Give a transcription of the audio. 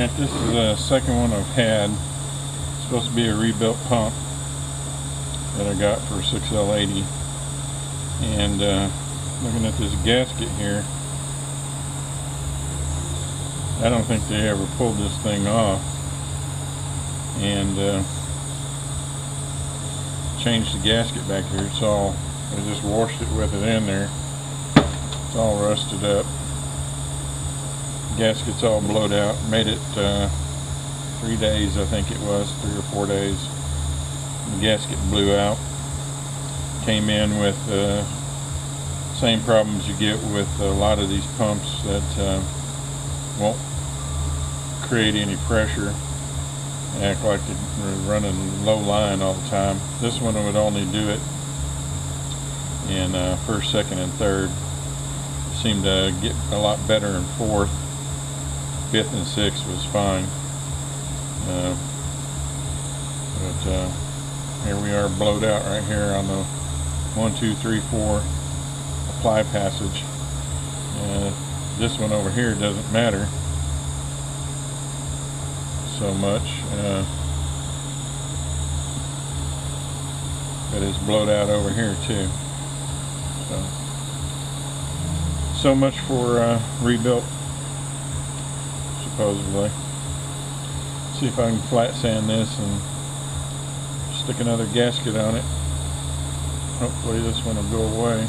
Alright, this is the second one I've had. It's supposed to be a rebuilt pump that I got for 6L80. And looking at this gasket here, I don't think they ever pulled this thing off and changed the gasket back here. It's all, I just washed it with it in there. It's all rusted up. Gasket's all blowed out. Made it 3 days, I think it was, 3 or 4 days. The gasket blew out. Came in with same problems you get with a lot of these pumps that won't create any pressure. They act like they're running low line all the time. This one would only do it in first, second, and third. Seemed to get a lot better in fourth. Fifth and sixth was fine. But here we are, blowed out right here on the 1, 2, 3, 4 apply passage. This one over here doesn't matter so much, but it's blowed out over here too. So much for rebuilt, supposedly. See if I can flat sand this and stick another gasket on it. Hopefully this one will go away.